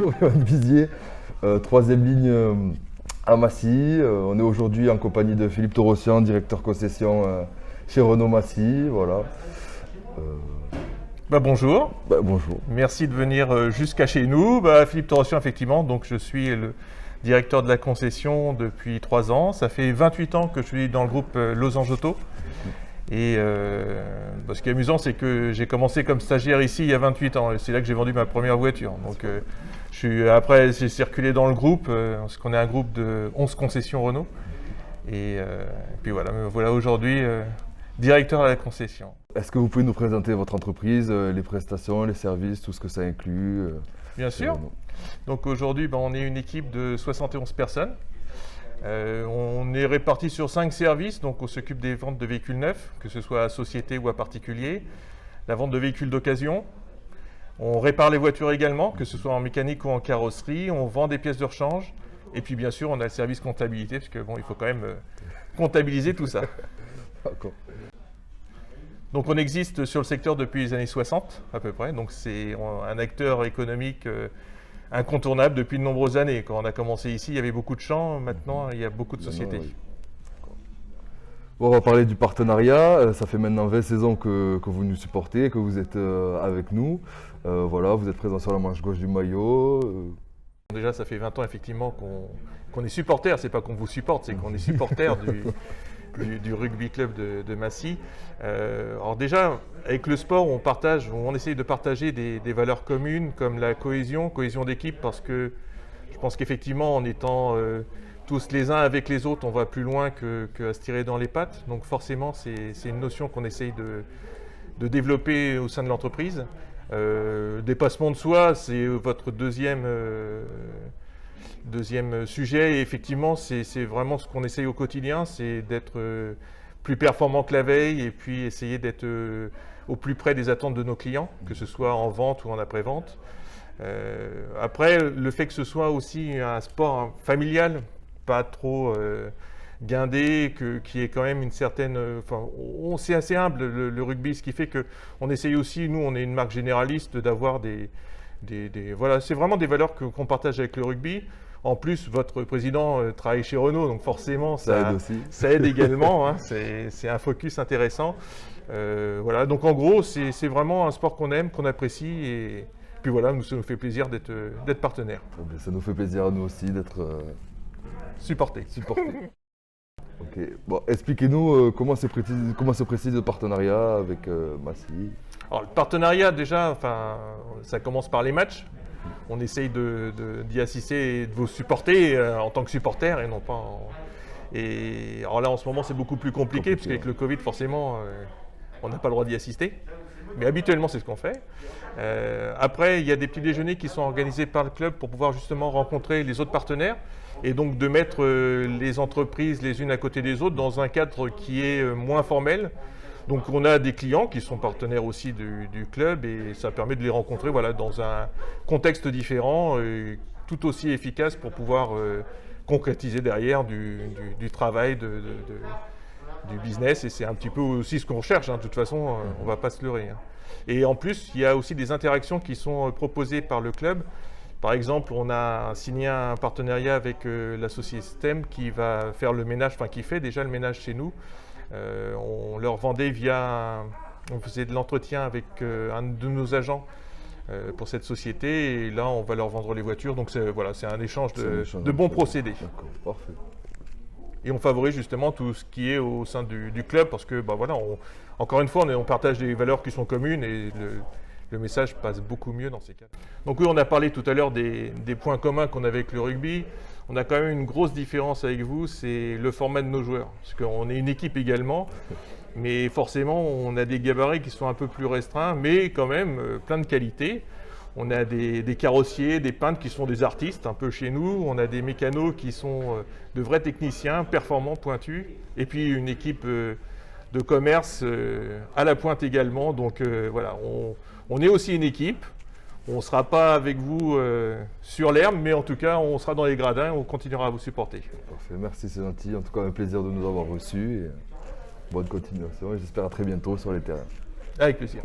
Bonjour, Yoann Bizier, troisième ligne à Massy. On est aujourd'hui en compagnie de Philippe Torossian, directeur concession chez Renault Massy. Voilà. Bonjour. Bonjour. Merci de venir jusqu'à chez nous. Philippe Torossian, effectivement, donc je suis le directeur de la concession depuis 3 ans. Ça fait 28 ans que je suis dans le groupe Losange Auto. Et ce qui est amusant, c'est que j'ai commencé comme stagiaire ici il y a 28 ans. C'est là que j'ai vendu ma première voiture. Donc, après, j'ai circulé dans le groupe, parce qu'on est un groupe de 11 concessions Renault. Et puis voilà, me voilà aujourd'hui directeur de la concession. Est-ce que vous pouvez nous présenter votre entreprise, les prestations, les services, tout ce que ça inclut Bien sûr. Donc aujourd'hui, on est une équipe de 71 personnes. On est répartis sur 5 services, donc on s'occupe des ventes de véhicules neufs, que ce soit à société ou à particulier, la vente de véhicules d'occasion, on répare les voitures également, que ce soit en mécanique ou en carrosserie, on vend des pièces de rechange, et puis bien sûr on a le service comptabilité, parce que il faut quand même comptabiliser tout ça. D'accord. Donc on existe sur le secteur depuis les années 60 à peu près, donc c'est un acteur économique incontournable depuis de nombreuses années. Quand on a commencé ici, il y avait beaucoup de champs. Maintenant, il y a beaucoup de sociétés. Oui. Bon, on va parler du partenariat. Ça fait maintenant 20 saisons que vous nous supportez, que vous êtes avec nous. Voilà, vous êtes présent sur la manche gauche du maillot. Déjà, ça fait 20 ans effectivement qu'on est supporter. C'est pas qu'on vous supporte, c'est qu'on est supporter du rugby club de Massy. Alors déjà, avec le sport, on essaye de partager des valeurs communes comme la cohésion d'équipe, parce que je pense qu'effectivement, en étant tous les uns avec les autres, on va plus loin qu'à se tirer dans les pattes. Donc forcément, c'est une notion qu'on essaye de développer au sein de l'entreprise. Dépassement de soi, c'est votre deuxième sujet, et effectivement, c'est vraiment ce qu'on essaye au quotidien, c'est d'être plus performant que la veille, et puis essayer d'être au plus près des attentes de nos clients, que ce soit en vente ou en après-vente. Après, le fait que ce soit aussi un sport familial, pas trop guindé, qui est quand même une certaine... c'est assez humble le rugby, ce qui fait qu'on essaye aussi, nous on est une marque généraliste, d'avoir voilà, c'est vraiment des valeurs qu'on partage avec le rugby. En plus, votre président travaille chez Renault, donc forcément, ça aide également. Hein, c'est un focus intéressant. Voilà, donc en gros, c'est vraiment un sport qu'on aime, qu'on apprécie. Et puis voilà, ça nous fait plaisir d'être partenaire. Ça nous fait plaisir à nous aussi d'être supportés. Ok. Bon, expliquez-nous comment se précise le partenariat avec Massy. Alors, le partenariat, déjà, ça commence par les matchs. On essaye d'y assister et de vous supporter en tant que supporter, et non pas Et alors là, en ce moment, c'est beaucoup plus compliqué, parce qu'avec le Covid, forcément, on n'a pas le droit d'y assister. Mais habituellement, c'est ce qu'on fait. Après, il y a des petits déjeuners qui sont organisés par le club pour pouvoir justement rencontrer les autres partenaires, et donc de mettre les entreprises les unes à côté des autres dans un cadre qui est moins formel. Donc on a des clients qui sont partenaires aussi du club, et ça permet de les rencontrer dans un contexte différent, tout aussi efficace pour pouvoir concrétiser derrière du travail, du business, et c'est un petit peu aussi ce qu'on recherche, hein. De toute façon, on ne va pas se leurrer. Hein. Et en plus, il y a aussi des interactions qui sont proposées par le club. Par exemple, on a signé un partenariat avec la société Système qui va faire le ménage, qui fait déjà le ménage chez nous. On leur vendait on faisait de l'entretien avec un de nos agents pour cette société, et là on va leur vendre les voitures. Donc c'est un échange de bons procédés. D'accord, parfait. Et on favorise justement tout ce qui est au sein du club, parce que encore une fois, on partage des valeurs qui sont communes, et le message passe beaucoup mieux dans ces cas. Donc oui, on a parlé tout à l'heure des points communs qu'on a avec le rugby. On a quand même une grosse différence avec vous, c'est le format de nos joueurs. Parce qu'on est une équipe également, mais forcément, on a des gabarits qui sont un peu plus restreints, mais quand même plein de qualités. On a des carrossiers, des peintres qui sont des artistes un peu chez nous. On a des mécanos qui sont de vrais techniciens, performants, pointus. Et puis une équipe de commerce à la pointe également. Donc voilà, on est aussi une équipe. On ne sera pas avec vous sur l'herbe, mais en tout cas, on sera dans les gradins et on continuera à vous supporter. Parfait, merci, c'est gentil. En tout cas, un plaisir de nous avoir reçus. Et bonne continuation, et j'espère à très bientôt sur les terrains. Avec plaisir.